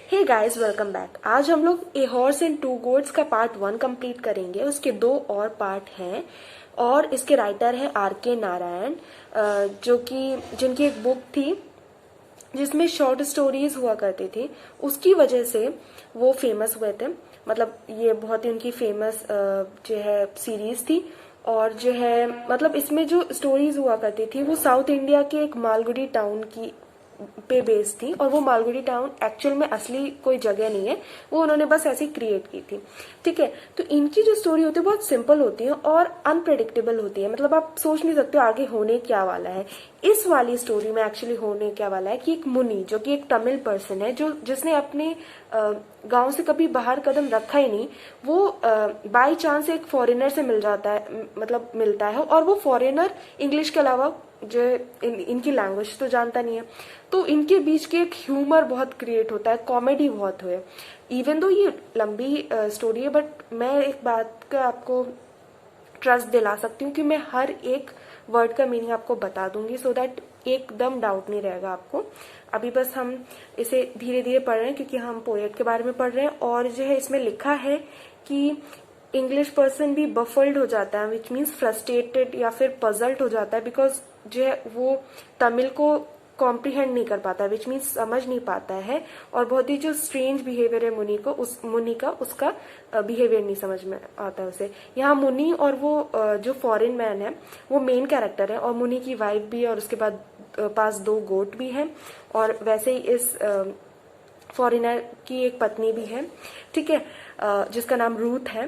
Hey guys, welcome back. आज हम लोग a horse and to goats का पार्ट 1 कंप्लीट करेंगे। उसके 2 और पार्ट हैं और इसके राइटर हैं R.K. नारायण, जो कि जिनकी एक बुक थी जिसमें शॉर्ट स्टोरीज हुआ करती थी। उसकी वजह से वो फेमस हुए थे। मतलब ये बहुत ही उनकी फेमस जो है सीरीज थी। और जो है मतलब इसमें जो स्टोरीज हुआ करती थी वो साउथ इंडिया के एक मालगुडी टाउन की पे बेस्ड थी। और वो मालगुडी टाउन एक्चुअल में असली कोई जगह नहीं है, वो उन्होंने बस ऐसी क्रिएट की थी। ठीक है, तो इनकी जो स्टोरी होती है बहुत सिंपल होती है और अनप्रेडिक्टेबल होती है। मतलब आप सोच नहीं सकते हो आगे होने क्या वाला है। इस वाली स्टोरी में एक्चुअली होने क्या वाला है कि एक मुनि, जो कि एक तमिल पर्सन है, जो जिसने अपने गांव से कभी बाहर कदम रखा ही नहीं, वो बाय चांस एक फॉरेनर से मिल जाता है, मतलब मिलता है। और वो फॉरेनर इंग्लिश के अलावा जो इनकी लैंग्वेज तो जानता नहीं है। तो इनके बीच के एक ह्यूमर बहुत क्रिएट होता है, कॉमेडी बहुत है। इवन दो ये लंबी स्टोरी है, बट मैं एक बात का आपको ट्रस्ट दिला सकती हूँ कि मैं हर एक वर्ड का मीनिंग आपको बता दूंगी, सो दैट एकदम डाउट नहीं रहेगा आपको। अभी बस हम इसे धीरे धीरे पढ़ रहे हैं क्योंकि हम पोएट के बारे में पढ़ रहे हैं। और जो है इसमें लिखा है कि इंग्लिश पर्सन भी बफल्ड हो जाता है, विच मीन्स फ्रस्ट्रेटेड या फिर पजल्ड हो जाता है, बिकॉज जो है वो तमिल को कॉम्प्रीहेंड नहीं कर पाता, विच मीन्स समझ नहीं पाता है। और बहुत ही जो स्ट्रेंज बिहेवियर है मुनि का उसका बिहेवियर नहीं समझ में आता है उसे। यहाँ मुनि और वो जो फॉरेन मैन है वो मेन कैरेक्टर है, और मुनि की वाइफ भी है और उसके बाद पास 2 गोट भी हैं। और वैसे ही इस फॉरेनर की एक पत्नी भी है, ठीक है, जिसका नाम रूथ है।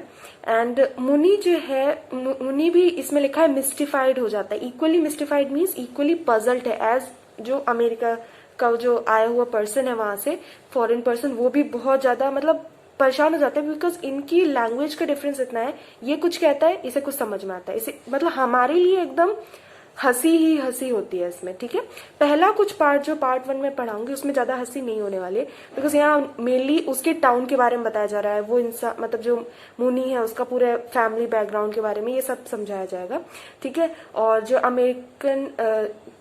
एंड मुनि जो है, मुनि भी इसमें लिखा है मिस्टिफाइड हो जाता है। इक्वली मिस्टिफाइड मीन्स इक्वली पजल्ड है, एज जो अमेरिका का जो आया हुआ पर्सन है वहां से, फॉरेन पर्सन, वो भी बहुत ज्यादा मतलब परेशान हो जाता है, बिकॉज इनकी लैंग्वेज का डिफरेंस इतना है। ये कुछ कहता है, इसे कुछ समझ में आता है, इसे मतलब हमारे लिए एकदम हंसी ही हंसी होती है इसमें। ठीक है, पहला कुछ पार्ट जो पार्ट 1 में पढ़ाऊंगी उसमें ज्यादा हंसी नहीं होने वाली, बिकॉज यहाँ मेनली उसके टाउन के बारे में बताया जा रहा है। वो इंसान मतलब जो मुनि है उसका पूरे फैमिली बैकग्राउंड के बारे में ये सब समझाया जाएगा। ठीक है, और जो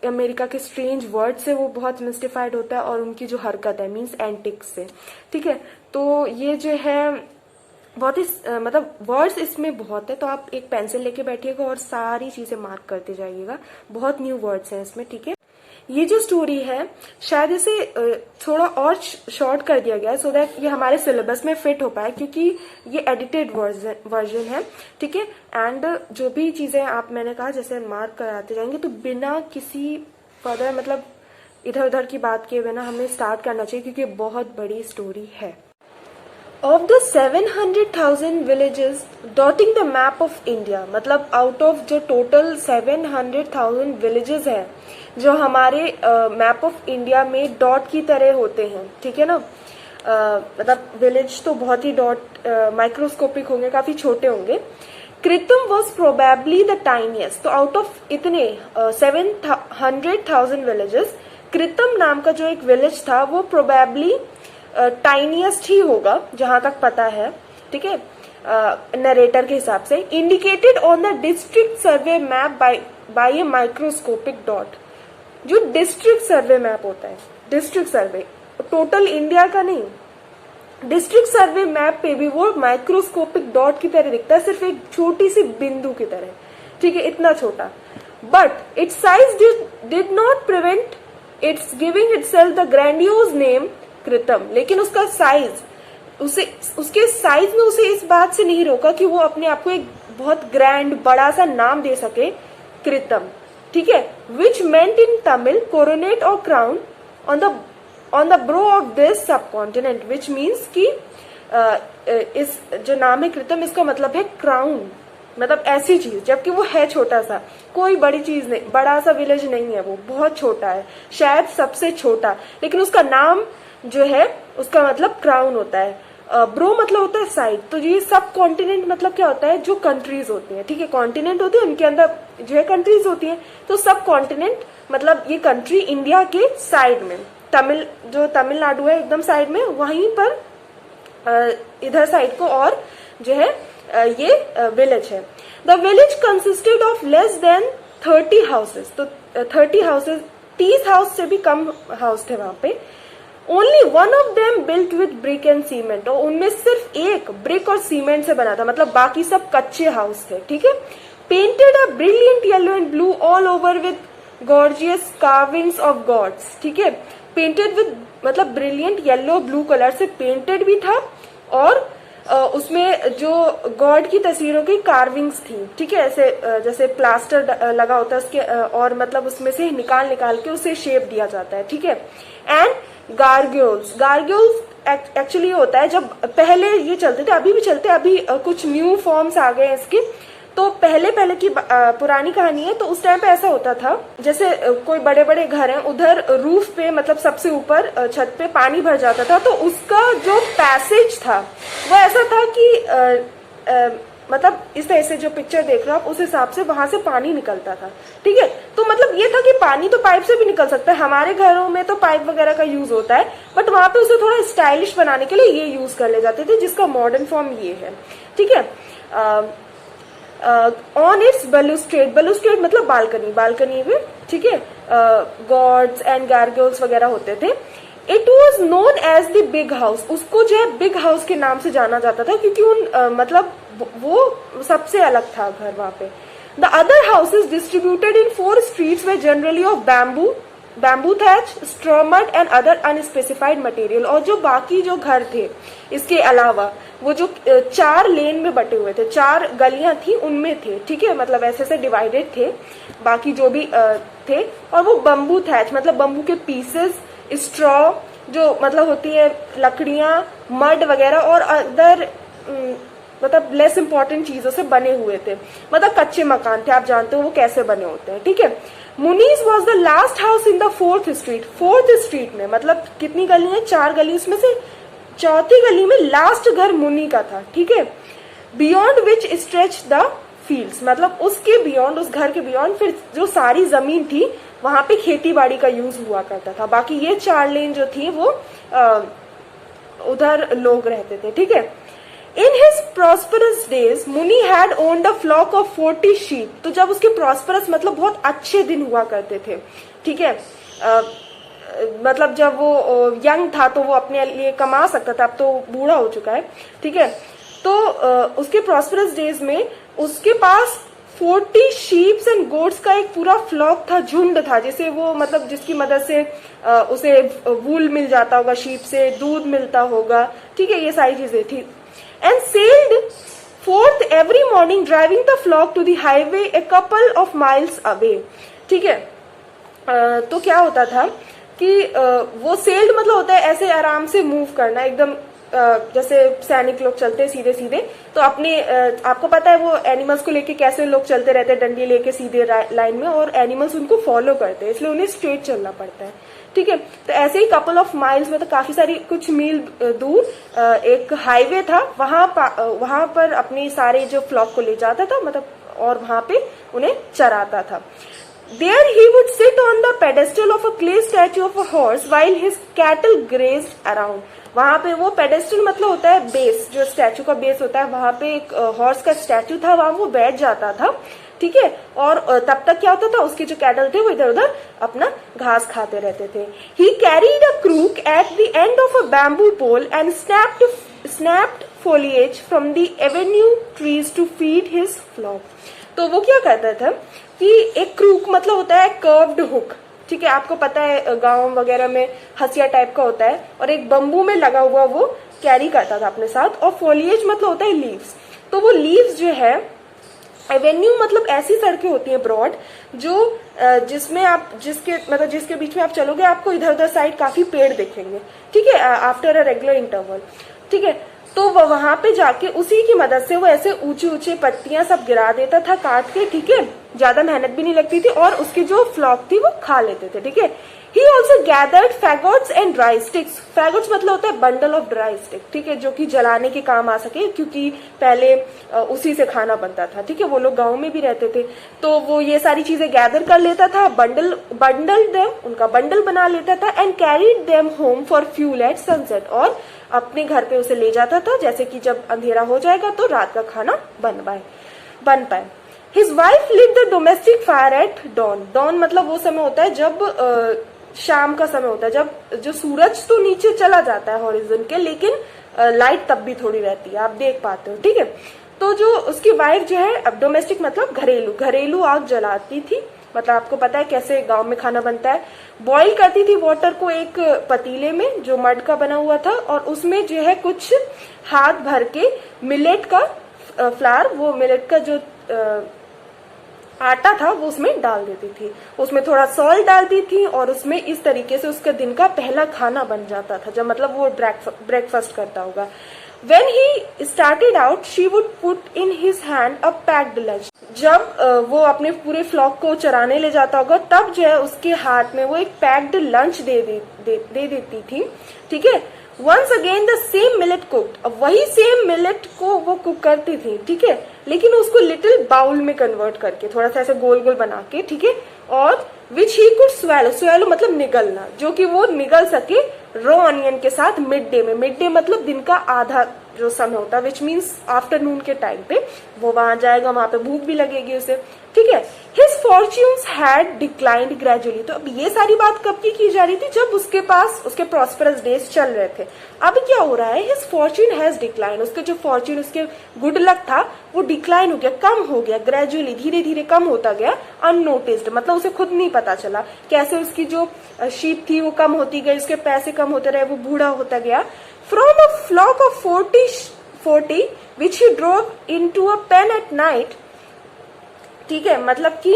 अमेरिका के स्ट्रेंज वर्ड से वो बहुत मिस्टिफाइड होता है, और उनकी जो हरकत है मीन्स एंटिक्स से। ठीक है, तो ये जो है बहुत ही मतलब वर्ड्स इसमें बहुत है, तो आप एक पेंसिल लेके बैठिएगा और सारी चीजें मार्क करते जाइएगा। बहुत न्यू वर्ड्स हैं इसमें। ठीक है, ये जो स्टोरी है शायद इसे थोड़ा और शॉर्ट कर दिया गया है, सो दैट ये हमारे सिलेबस में फिट हो पाए, क्योंकि ये एडिटेड वर्जन है। ठीक है, एंड जो भी चीजें आप मैंने कहा जैसे मार्क कराते जाएंगे, तो बिना किसी फर्दर मतलब इधर उधर की बात किए बिना हमें स्टार्ट करना चाहिए, क्योंकि बहुत बड़ी स्टोरी है। Of the 700,000 villages dotting the map of India, मतलब आउट ऑफ जो टोटल 700,000 villages हैं जो हमारे मैप ऑफ इंडिया में डॉट की तरह होते हैं, ठीक है ना। मतलब विलेज तो बहुत ही डॉट माइक्रोस्कोपिक होंगे, काफी छोटे होंगे। कृतम वॉज प्रोबेबली द टाइनियस्ट। तो आउट ऑफ इतने 700,000 विलेजेस, कृतम नाम का जो एक विलेज था वो प्रोबेबली टाइनियस्ट ही होगा जहां तक पता है। ठीक है, नरेटर के हिसाब से। Indicated on the district survey map bye A microscopic dot. जो डिस्ट्रिक्ट सर्वे मैप होता है, डिस्ट्रिक्ट सर्वे टोटल इंडिया का नहीं, डिस्ट्रिक्ट सर्वे मैप पे भी वो माइक्रोस्कोपिक डॉट की तरह दिखता है, सिर्फ एक छोटी सी बिंदु की तरह। ठीक है, इतना छोटा। But it's size did not prevent it's giving itself the grandiose name कृतम। लेकिन उसका साइज, उसके साइज में उसे इस बात से नहीं रोका कि वो अपने आप को एक बहुत ग्रैंड बड़ा सा नाम दे सके, कृतम। ठीक है, विच मेंट इन तमिल कोरोनेट और crown on the bro of this सब कॉन्टिनेंट, विच मीन्स कि इस जो नाम है कृतम, इसका मतलब है क्राउन, मतलब ऐसी चीज, जबकि वो है छोटा सा, कोई बड़ी चीज नहीं, बड़ा सा विलेज नहीं है, वो बहुत छोटा है, शायद सबसे छोटा। लेकिन उसका नाम जो है उसका मतलब क्राउन होता है। ब्रो मतलब होता है साइड। तो ये सब कॉन्टिनेंट मतलब क्या होता है, जो कंट्रीज होती हैं। ठीक है, कॉन्टिनेंट होते हैं, उनके अंदर जो है कंट्रीज होती हैं। तो सब कॉन्टिनेंट मतलब ये कंट्री इंडिया के साइड में, जो तमिलनाडु है एकदम साइड में, वहीं पर इधर साइड को और जो है ये विलेज है। The village consisted of less than 30 houses. तो 30 हाउसेस, 30 हाउस से भी कम हाउस थे वहां पे। Only one of them built with brick and cement, और उनमें सिर्फ एक ब्रिक और सीमेंट से बना था, मतलब बाकी सब कच्चे हाउस थे, ठीक है। Painted a brilliant yellow and blue all over with gorgeous carvings of gods, ठीक है। पेंटेड विथ मतलब ब्रिलियंट येलो ब्लू कलर से पेंटेड भी था, और उसमें जो गॉड की तस्वीरों की कार्विंग्स थी, ठीक है, ऐसे जैसे प्लास्टर लगा होता है उसके, और मतलब उसमें से निकाल निकाल के उसे शेप दिया जाता है, ठीक है। एंड गार्ग्योल्स, गार्ग्योल्स एक्चुअली होता है, जब पहले ये चलते थे, अभी भी चलते हैं, अभी कुछ न्यू फॉर्म्स आ गए हैं इसके। तो पहले की पुरानी कहानी है, तो उस टाइम पे ऐसा होता था, जैसे कोई बड़े बड़े घर हैं, उधर रूफ पे मतलब सबसे ऊपर छत पे पानी भर जाता था, तो उसका जो पैसेज था वो ऐसा था कि मतलब इस तरह से जो पिक्चर देख रहे हो आप, उस हिसाब से वहां से पानी निकलता था, ठीक है। तो मतलब ये था कि पानी तो पाइप से भी निकल सकता है, हमारे घरों में तो पाइप वगैरह का यूज होता है, बट वहां पे उसे थोड़ा स्टाइलिश बनाने के लिए ये यूज कर ले जाते थे, जिसका मॉडर्न फॉर्म ये है, ठीक है। ऑन इट्स बलुस्ट्रेड, बलुस्ट्रेड मतलब बालकनी, बालकनी में, ठीक है, गॉड्स एंड गार्गोल्स वगैरह होते थे। It was known as the big house, उसको जो है बिग हाउस के नाम से जाना जाता था, क्योंकि मतलब वो सबसे अलग था घर वहां पे। The other houses distributed in 4 streets way generally of bamboo thatch, straw mud and other unspecified material, और जो बाकी जो घर थे इसके अलावा, वो जो 4 लेन में बटे हुए थे, 4 गलियां थी उनमें थे, ठीक है, मतलब ऐसे से डिवाइडेड थे बाकी जो भी थे। और वो बम्बू थैच मतलब बम्बू के पीसेस, स्ट्रॉ जो मतलब होती है लकड़ियां, मड वगैरह, और अदर मतलब लेस इंपॉर्टेंट चीजों से बने हुए थे, मतलब कच्चे मकान थे, आप जानते हो वो कैसे बने होते हैं, ठीक है। Muni's was the last house in the 4th street, 4th street में मतलब कितनी गली है, 4 गली, उसमें से 4थी गली में लास्ट घर मुनी का था, ठीक है। Beyond which stretch the fields, मतलब उसके बियॉन्ड, उस घर के बियॉन्ड फिर जो सारी जमीन थी वहां पे खेती बाड़ी का यूज हुआ करता था, बाकी ये 4 लेन जो थी वो उधर लोग रहते थे, ठीक है। In his prosperous days Muni had owned a flock of 40 sheep, तो जब उसके प्रॉस्परस मतलब बहुत अच्छे दिन हुआ करते थे, ठीक है, मतलब जब वो यंग था तो वो अपने लिए कमा सकता था, अब तो बूढ़ा हो चुका है, ठीक है। तो उसके प्रॉस्परस डेज में उसके पास 40 शीप्स एंड गोट्स का एक पूरा फ्लॉक था, झुंड था, जिसे वो मतलब जिसकी मदद से उसे वूल मिल जाता होगा, शीप से दूध मिलता होगा, ठीक है, ये सारी चीजें थी। And sallied forth every morning driving the flock to the highway a couple of miles away, ठीक है। तो क्या होता था कि वो सेल्ड मतलब होता है ऐसे आराम से मूव करना, एकदम जैसे सैनिक लोग चलते हैं सीधे सीधे, तो अपने आपको पता है वो एनिमल्स को लेके कैसे लोग चलते रहते हैं, डंडी लेके सीधे लाइन में, और एनिमल्स उनको फॉलो करते हैं, इसलिए उन्हें स्ट्रेट चलना पड़ता है, ठीक है। तो ऐसे ही कपल ऑफ माइल्स में तो काफी सारी कुछ मील दूर एक हाईवे था, वहां पर अपने सारे जो फ्लॉक को ले जाता था, मतलब, और वहां पे उन्हें चराता था। There he would sit on the pedestal of a clay statue of a horse while his cattle grazed around. वहां पे वो पेडेस्टल मतलब होता है बेस, जो स्टैचू का बेस होता है, वहां पे एक हॉर्स का स्टैचू था, वहां वो बैठ जाता था, ठीक है। और तब तक क्या होता था, उसके जो कैटल थे वो इधर उधर अपना घास खाते रहते थे। He carried a crook at the end of a bamboo pole and snapped foliage from the avenue trees to feed his flock. तो वो क्या करता था कि एक क्रूक मतलब होता है कर्व्ड हुक, ठीक है, आपको पता है गांव वगैरह में हसिया टाइप का होता है, और एक बम्बू में लगा हुआ वो कैरी करता था अपने साथ। और फोलिएज मतलब होता है लीव्स, तो वो लीव्स जो है, एवेन्यू मतलब ऐसी सड़कें होती हैं ब्रॉड, जो जिसमें आप जिसके बीच में आप चलोगे आपको इधर उधर साइड काफी पेड़ दिखेंगे, ठीक है, आफ्टर अ रेगुलर इंटरवल, ठीक है। तो वो वहां पे जाके उसी की मदद से वो ऐसे ऊंचे ऊंचे पत्तियां सब गिरा देता था काट के, ठीक है, ज्यादा मेहनत भी नहीं लगती थी, और उसकी जो फ्लॉक थी वो खा लेते थे, ठीक है। He also gathered faggots and dry sticks, faggots मतलब होता है बंडल ऑफ ड्राई स्टिक, ठीक है, जो कि जलाने के काम आ सके, क्योंकि पहले उसी से खाना बनता था, ठीक है, वो लोग गाँव में भी रहते थे, तो वो ये सारी चीजें गैदर कर लेता था, बंडल देम, उनका बंडल बना लेता था, and carried them home for fuel at sunset, और अपने घर पे उसे ले जाता था, जैसे कि जब अंधेरा हो जाएगा तो रात का खाना बन पाए। His wife lit the domestic fire at dawn. Dawn मतलब वो समय होता है जब शाम का समय होता है, जब जो सूरज तो नीचे चला जाता है हॉरिजन के, लेकिन लाइट तब भी थोड़ी रहती है, आप देख पाते हो, ठीक है। तो जो उसकी वाइफ जो है, अब डोमेस्टिक मतलब घरेलू, घरेलू आग जलाती थी, मतलब आपको पता है कैसे गांव में खाना बनता है। बॉईल करती थी वाटर को एक पतीले में जो मड का बना हुआ था, और उसमें जो है कुछ हाथ भर के मिलेट का फ्लावर, वो मिलेट का जो आटा था वो उसमें डाल देती थी, उसमें थोड़ा सॉल्ट डालती थी, और उसमें इस तरीके से उसका दिन का पहला खाना बन जाता था, जब मतलब वो ब्रेकफास्ट करता होगा। When he started out, she would put in his hand a packed lunch. जब वो अपने पूरे फ्लॉक को चराने ले जाता होगा, तब जो है उसके हाथ में वो एक पैक्ड लंच दे देती थी, ठीक है। Once again the same millet cooked, अब वही सेम मिलेट को वो कुक करती थी, ठीक है, लेकिन उसको लिटिल बाउल में कन्वर्ट करके, थोड़ा सा ऐसे गोल गोल बना के, ठीक है, और विच ही कुड स्वेलो, स्वेलो मतलब निगलना, जो कि वो निगल सके रॉ ऑनियन के साथ मिड डे में। मिड डे मतलब दिन का आधा जो समय होता है, विच मीन्स आफ्टरनून के टाइम पे वो वहां जाएगा, वहां पे भूख भी लगेगी उसे, ठीक है। His fortunes had declined gradually, तो अब ये सारी बात कब की जा रही थी, जब उसके पास उसके प्रॉस्परस डेज चल रहे थे। अब क्या हो रहा है, हिज फॉर्च्यून हैज डिक्लाइन, उसके जो फॉर्च्यून, उसके गुड लक था वो डिक्लाइन हो गया, कम हो गया, ग्रेजुअली धीरे धीरे कम होता गया, अननोटिस्ड मतलब उसे खुद नहीं पता चला कैसे उसकी जो शीप थी वो कम होती गई, उसके पैसे कम होते रहे, वो बूढ़ा होता गया। From a flock of 40 which he drove into a pen at night, ठीक है, मतलब कि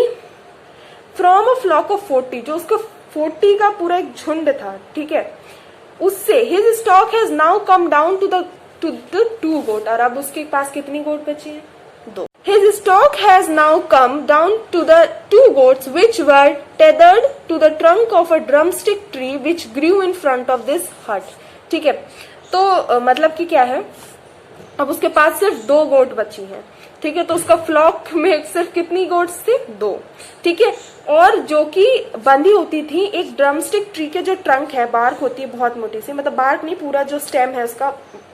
फ्रॉम अ फ्लॉक ऑफ 40, जो उसका 40 का पूरा एक झुंड था, ठीक है, उससे his stock has now come down to the 2 goat, और अब उसके पास कितनी गोट बची है, 2। His stock has now come down to the 2 goats which were tethered to the trunk of a drumstick tree which grew in front of this hut, ठीक है। तो मतलब कि क्या है, अब उसके पास सिर्फ 2 गोट बची हैं, ठीक है, तो उसका फ्लॉक में सिर्फ कितनी गोट्स थे, 2, ठीक है, और जो कि बंधी होती थी एक ड्रमस्टिक ट्री के जो ट्रंक है, बार्क होती है बहुत मोटी सी, मतलब बार्क नहीं, पूरा जो स्टेम है उसका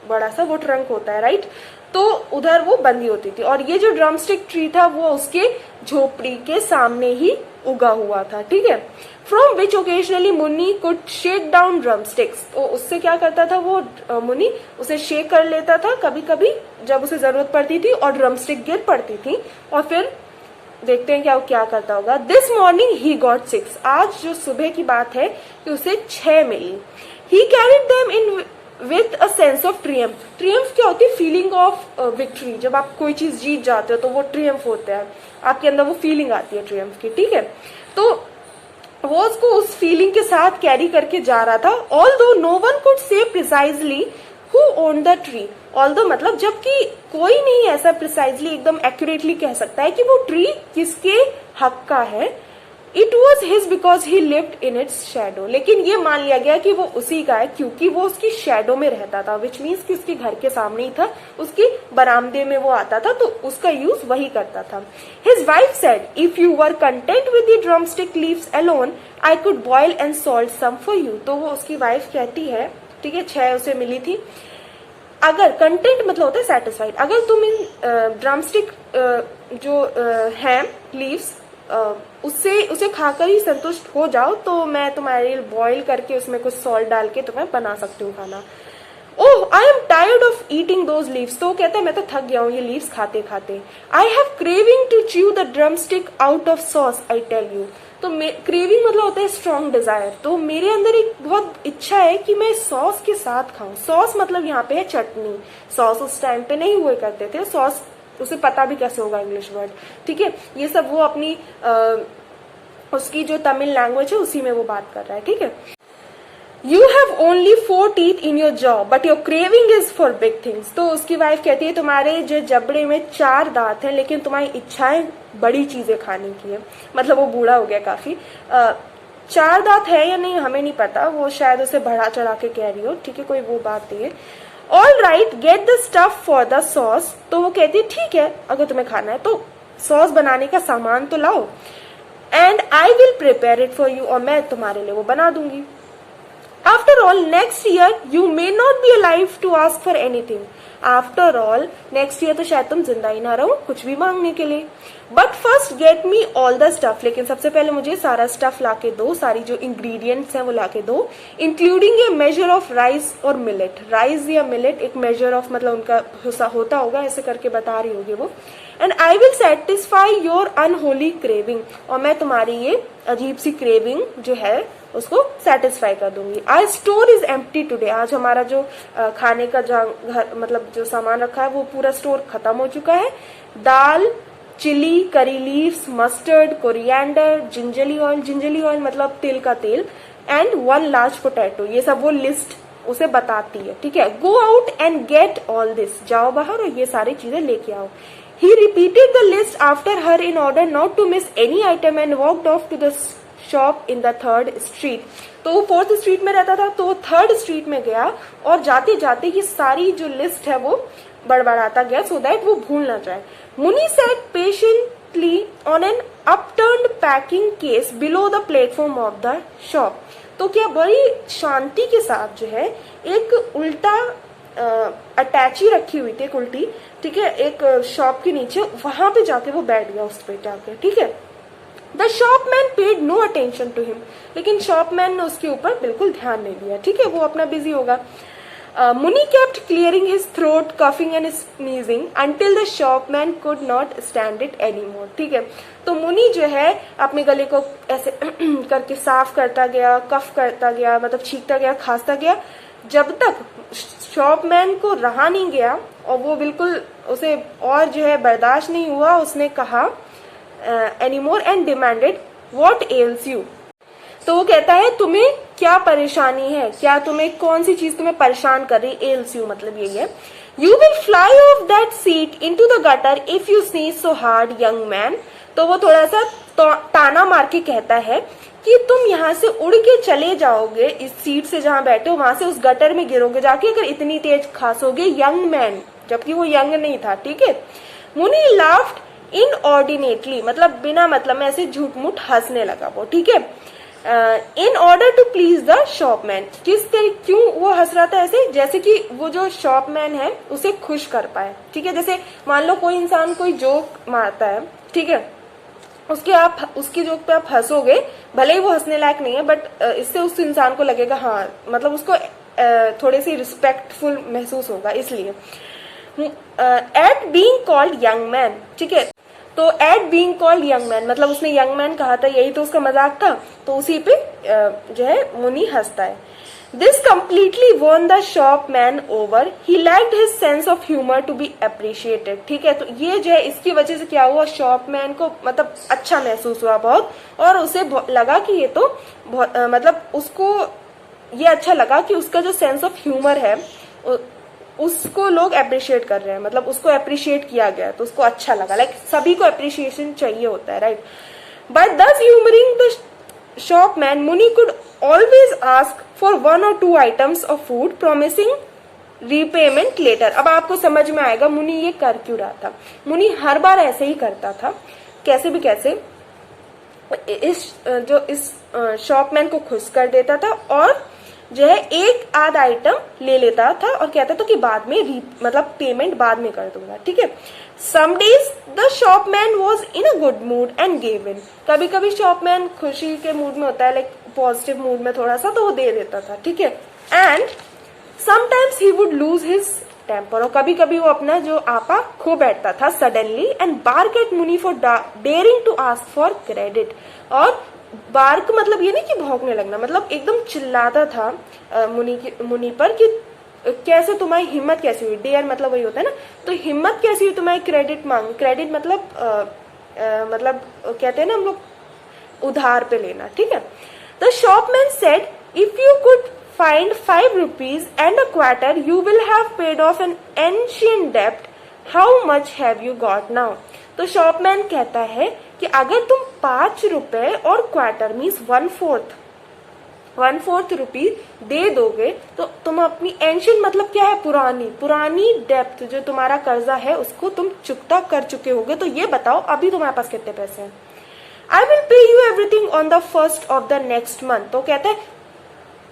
बड़ा सा वो ट्रंक होता है, राइट, तो उधर वो बंधी होती थी, और ये जो ड्रमस्टिक ट्री था वो उसके झोपड़ी के सामने ही उगा हुआ था, ठीक है। फ्रॉम विच ओकेजनली मुनि कुड शेक डाउन ड्रमस्टिक्स, तो उससे क्या करता था वो मुनि, उसे शेक कर लेता था कभी कभी जब उसे जरूरत पड़ती थी, और ड्रमस्टिक गिर पड़ती थी, और फिर देखते हैं क्या करता होगा। दिस मॉर्निंग ही गॉट 6, आज जो सुबह की बात है कि उसे 6 मिली। He carried them in with a sense of triumph, triumph क्या होती है, फीलिंग ऑफ विक्ट्री, जब आप कोई चीज जीत जाते हो तो वो ट्रियम्फ होता है, आपके अंदर वो फीलिंग आती है ट्रियम्फ की, ठीक है। तो वो उसको उस फीलिंग के साथ कैरी करके जा रहा था। Although no one could say precisely who owned the tree, although मतलब जबकि कोई नहीं ऐसा प्रिसाइजली एकदम एक्यूरेटली कह सकता है कि वो ट्री किसके हक का है। It was his because he lived in its shadow, लेकिन ये मान लिया गया कि वो उसी का है क्योंकि वो उसकी शेडो में रहता था, विच मीन्स कि उसके घर के सामने ही था, उसके बरामदे में वो आता था, तो उसका यूज वही करता था। His wife said, if you were content with the drumstick leaves alone I could boil and salt some for you, तो वो उसकी वाइफ कहती है, ठीक है, 6 उसे मिली थी, अगर कंटेंट मतलब होता है सेटिस्फाइड, अगर तुम इन ड्रमस्टिक जो है लीव्स उसे खाकर ही संतुष्ट हो जाओ, तो मैं तुम्हारे लिए बॉईल करके उसमें कुछ सॉल्ट डाल के तुम्हें बना सकती हूँ खाना। Oh I am tired of eating those leaves, तो कहता है मैं तो थक गया हूँ ये लीव्स खाते खाते। I have craving to chew the drumstick out of sauce I tell you, तो क्रेविंग मतलब होता है स्ट्रॉन्ग डिजायर, तो मेरे अंदर एक बहुत इच्छा है कि मैं सॉस के साथ खाऊं। सॉस मतलब यहाँ पे है चटनी, सॉस उस टाइम पे नहीं हुए करते थे, सॉस उसे पता भी कैसे होगा इंग्लिश वर्ड, ठीक है, ये सब वो अपनी उसकी जो तमिल लैंग्वेज है उसी में वो बात कर रहा है, ठीक है। You have only 4 teeth in your jaw but your craving is for big things, तो उसकी वाइफ कहती है तुम्हारे जो जबड़े में 4 दांत हैं लेकिन तुम्हारी इच्छाएं बड़ी चीजें खाने की है, मतलब वो बूढ़ा हो गया काफी। 4 दांत है या नहीं हमें नहीं पता, वो शायद उसे बढ़ा चढ़ा के कह रही हो, ठीक है, कोई वो बात नहीं है। All right get the stuff for the sauce, तो वो कहती है ठीक है अगर तुम्हें खाना है तो सॉस बनाने का सामान तो लाओ, and I will prepare it for you, और मैं तुम्हारे लिए वो बना दूंगी। After all, next year you may not be alive to ask for anything. After all, next year तो शायद तुम जिंदा ही ना रहो कुछ भी मांगने के लिए. But first get me all the stuff. लेकिन सबसे पहले मुझे सारा stuff लाके दो, सारी जो ingredients हैं वो लाके दो, including a measure of rice और millet. Rice या millet एक measure of मतलब उनका होता होगा, ऐसे करके बता रही होगी वो. And I will satisfy your unholy craving. और मैं तुम्हारी ये अजीब सी craving जो है उसको सेटिस्फाई कर दूंगी. Our store is empty today. आज हमारा जो खाने का घर मतलब जो सामान रखा है वो पूरा स्टोर खत्म हो चुका है. Dal, chilli, curry leaves, mustard, coriander, gingelly oil मतलब तिल का तेल, एंड 1 लार्ज पोटैटो. ये सब वो लिस्ट उसे बताती है. ठीक है. गो out and get all this. जाओ बाहर और ये सारी चीजें लेके आओ. He repeated the list after her in order not to miss any item and walked off to the shop in the 3rd street. तो वो 4th स्ट्रीट में रहता था तो वो 3rd स्ट्रीट में गया और जाते जाते ये सारी जो लिस्ट है वो बड़बड़ाता गया सो दैट वो भूल ना जाए. Muni sat patiently on an upturned packing case below the platform of the shop. तो क्या बड़ी शांति के साथ जो है एक उल्टा अटैची रखी हुई थी, एक उल्टी. ठीक है. एक शॉप के नीचे वहां पे जाके वो बैठ गया उस पे जाके. ठीक है. The shopman paid no attention to him. लेकिन शॉपमैन ने उसके ऊपर बिल्कुल ध्यान नहीं दिया. ठीक है. वो अपना बिजी होगा. Muni kept clearing his throat, coughing and sneezing until the shopman could not stand it any more. ठीक है. तो मुनि जो है अपने गले को ऐसे करके साफ करता गया, कफ करता गया, मतलब छींकता गया, खांसता गया, जब तक शॉपमैन को रहा नहीं गया और वो बिल्कुल उसे और जो है बर्दाश्त नहीं हुआ. उसने कहा anymore and demanded what ails you. तो वो कहता है तुम्हें क्या परेशानी है, क्या तुम्हें कौन सी चीज तुम्हें परेशान कर रही. ails you मतलब यही है. You will fly off that seat into the gutter if you sneeze so hard, young man. तो वो थोड़ा सा ताना मार के कहता है कि तुम यहाँ से उड़ के चले जाओगे इस सीट से जहां बैठे हो, वहां से उस गटर में गिरोगे जाके अगर इतनी तेज खांसोगे. यंग मैन, जबकि वो यंग नहीं था. ठीक है. मुनि लाफ्ड इनऑर्डिनेटली मतलब बिना मतलब में ऐसे झूठ मूठ हंसने लगा वो. ठीक है. In order to please the shopman. क्यों वो हंस रहा था ऐसे, जैसे कि वो जो शॉपमैन है उसे खुश कर पाए. ठीक है. जैसे मान लो कोई इंसान कोई जोक मारता है. ठीक है. उसकी जोक पे आप हंसोगे, भले ही वो हंसने लायक नहीं है, बट इससे उस इंसान को लगेगा हाँ मतलब उसको थोड़ी सी रिस्पेक्टफुल महसूस होगा. इसलिए eight being called young man. ठीक है. तो eight being called young man मतलब उसने यंग मैन कहा था, यही तो उसका मजाक था. तो उसी पे जो है मुनि हंसता है. This completely won the shopman over. He lacked his sense of humour to be appreciated. ठीक है. तो ये जो है इसकी वजह से क्या हुआ, शॉप मैन को मतलब अच्छा महसूस हुआ बहुत, और उसे लगा कि ये तो मतलब उसको ये अच्छा लगा कि उसका जो सेंस ऑफ ह्यूमर है उसको लोग अप्रिशिएट कर रहे हैं, मतलब उसको अप्रिशिएट किया गया तो उसको अच्छा लगा. लाइक सभी को अप्रिशिएशन चाहिए होता है, राइट. बट दस ह्यूमरिंग the shopman Muni could always ask for 1 or 2 items of food promising repayment later. अब आपको समझ में आएगा मुनि ये कर क्यों रहा था. मुनि हर बार ऐसे ही करता था, कैसे भी कैसे इस शॉपमैन को खुश कर देता था और जो है एक आध आइटम ले लेता था और कहता था कि बाद में मतलब पेमेंट बाद में कर दूंगा. ठीक है. Some days the shopman was in a good mood and gave in. कभी कभी शॉपमैन खुशी के मूड में होता है, लाइक पॉजिटिव मूड में थोड़ा सा, तो वो दे देता था. ठीक है. And sometimes he would lose his temper. और कभी कभी वो अपना जो आपा खो बैठता था suddenly and bark at Muni for daring to ask for credit. और बार्क मतलब ये नहीं कि भौंकने लगना, मतलब एकदम चिल्लाता था मुनि पर कि कैसे तुम्हारी हिम्मत कैसी हुई. डेयर मतलब वही होता है ना. तो हिम्मत कैसी हुई तुम्हारी क्रेडिट मांग. क्रेडिट मतलब मतलब कहते हैं ना हम लोग उधार पे लेना. ठीक है. The shopman said if you could find 5 rupees and a quarter you will have paid off an ancient debt. How much have you got now? तो शॉपमैन कहता है कि अगर तुम 5 रुपए और क्वार्टर मीन्स 1/4 रुपी दे दोगे तो तुम अपनी एंशियंट मतलब क्या है, पुरानी डेप्थ जो तुम्हारा कर्जा है उसको तुम चुकता कर चुके होगे. तो ये बताओ अभी तुम्हारे पास कितने पैसे हैं. I will pay you everything on the 1st of the next month. तो कहता है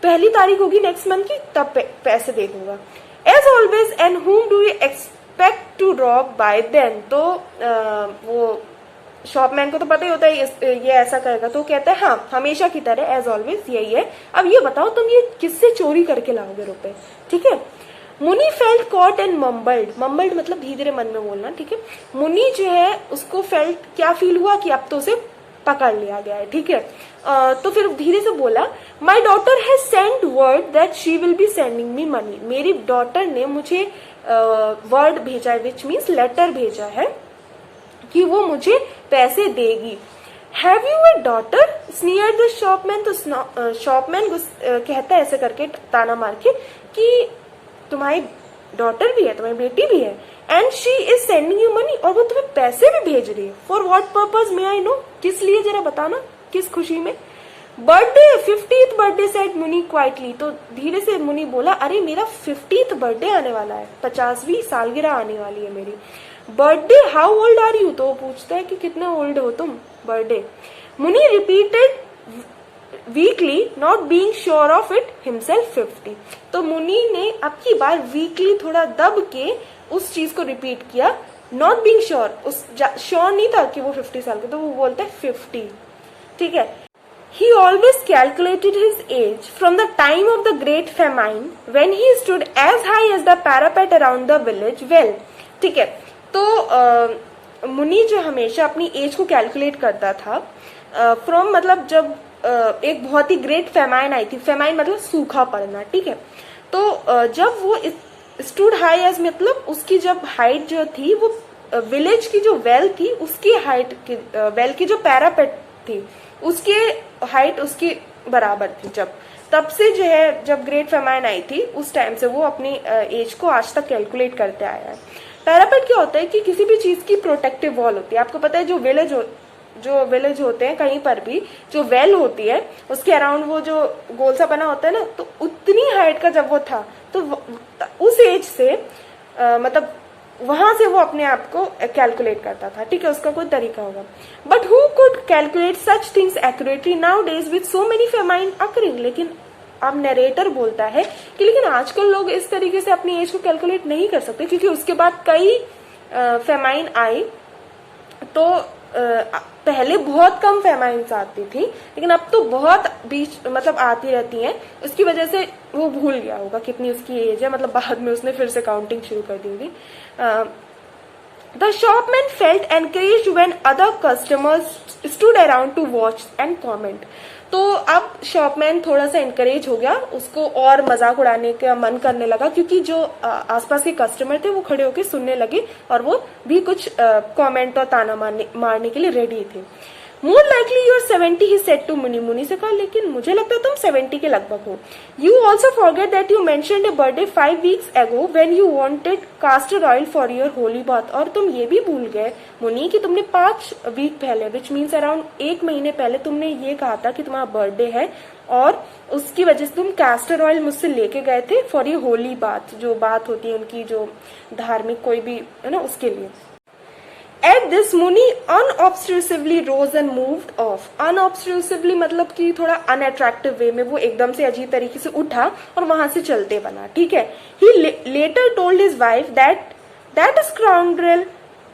पहली तारीख होगी नेक्स्ट मंथ की तब पैसे दे दूंगा। As always and whom do you expect to rob by then. तो वो शॉपमैन को तो पता ही होता है ये ऐसा करेगा, तो कहता है हाँ हमेशा की तरह एज ऑलवेज यही है। अब ये बताओ तुम ये किससे चोरी करके लाओगे रुपए, ठीक है। मुनि felt caught and mumbled, mumbled मतलब धीरे धीरे मन में बोलना, ठीक है। मुनि जो है उसको फेल्ट क्या फील हुआ कि अब तो उसे पकड़ लिया गया है, ठीक है। तो फिर धीरे से बोला my daughter has sent word that she will be sending me money. मेरी डॉटर ने मुझे वर्ड भेजा है, विच मीन्स लेटर भेजा है कि वो मुझे पैसे देगी। Have you a daughter sneered the shopman. तो शॉपमैन कहता है ऐसे करके ताना मार के कि तुम्हारी डॉटर भी है, तुम्हारी बेटी भी है, and she is sending you money, और वो तुम्हें पैसे भी भेज रही है। For what purpose may I know, किस लिए जरा बताना, किस खुशी में। बर्थडे 50th बर्थडे सेड मुनि क्वाइटली। तो धीरे से मुनि बोला अरे मेरा 50th बर्थडे आने वाला है, 50वीं सालगिरह आने वाली है मेरी। Birthday how old are you. तो वो पूछता है कि कितने ओल्ड हो तुम। बर्थडे मुनि repeated weekly not being sure of it himself 50। तो मुनि ने अब की बार वीकली थोड़ा दब के उस चीज को रिपीट किया, नॉट बीइंग श्योर, उस श्योर नहीं था कि वो 50 साल के, तो वो बोलते हैं 50, ठीक है। He always calculated his age from the time of the great famine when he stood as high as the parapet around the village well, ठीक है। तो मुनि जो हमेशा अपनी एज को कैलकुलेट करता था फ्रॉम मतलब जब एक बहुत ही ग्रेट फेमाइन आई थी, फेमाइन मतलब सूखा पड़ना, ठीक है। तो जब वो स्टूड हाई एज मतलब उसकी जब हाइट जो थी वो विलेज की जो वेल थी उसकी हाइट की, वेल की जो पैरापेट थी उसके हाइट उसकी बराबर थी। जब तब से जो है जब ग्रेट फेमाइन आई थी उस टाइम से वो अपनी एज को आज तक कैलकुलेट करते आया है। पैरापेट क्या होता है कि किसी भी चीज की प्रोटेक्टिव वॉल होती है। आपको पता है जो विलेज होते हैं कहीं पर भी जो वेल होती है उसके अराउंड वो जो गोल सा बना होता है ना, तो उतनी हाइट का जब वो था तो उस एज से मतलब वहां से वो अपने आप को कैलकुलेट करता था, ठीक है। उसका कोई तरीका होगा। But who could calculate such things accurately now days with so many famine occurring. लेकिन अब नरेटर बोलता है कि लेकिन आजकल लोग इस तरीके से अपनी एज को कैलकुलेट नहीं कर सकते क्योंकि उसके बाद कई फेमाइन आई। तो पहले बहुत कम फेमाइन्स आती थी लेकिन अब तो बहुत बीच मतलब आती रहती हैं। उसकी वजह से वो भूल गया होगा कितनी उसकी एज है, मतलब बाद में उसने फिर से काउंटिंग शुरू कर दी होगी। The shopman felt encouraged when other customers stood around to watch and comment. तो अब शॉपमैन थोड़ा सा एनकरेज हो गया, उसको और मजाक उड़ाने का मन करने लगा क्योंकि जो आसपास के कस्टमर थे वो खड़े होकर सुनने लगे और वो भी कुछ कमेंट और ताना मारने के लिए रेडी थे। More likely your 70 he said to Muni. Muni से कहा लेकिन मुझे लगता है तुम 70 के लगभग हो। You also forget that you mentioned A birthday 5 weeks ago when you wanted castor oil for your holy bath। और तुम ये भी भूल गए मुनि कि तुमने 5 वीक पहले विच मीन्स अराउंड 1 महीने पहले तुमने ये कहा था कि तुम्हारा बर्थडे है और उसकी वजह से तुम कैस्टर ऑयल मुझसे लेके गए थे फॉर ये होली बात, जो बात होती है उनकी जो धार्मिक कोई भी है ना उसके लिए। At this मुनि unobtrusively rose and moved off। unobtrusively मतलब कि थोड़ा अनअट्रैक्टिव वे में वो एकदम से अजीब तरीके से उठा और वहां से चलते बना, ठीक है। He later told his wife that scoundrel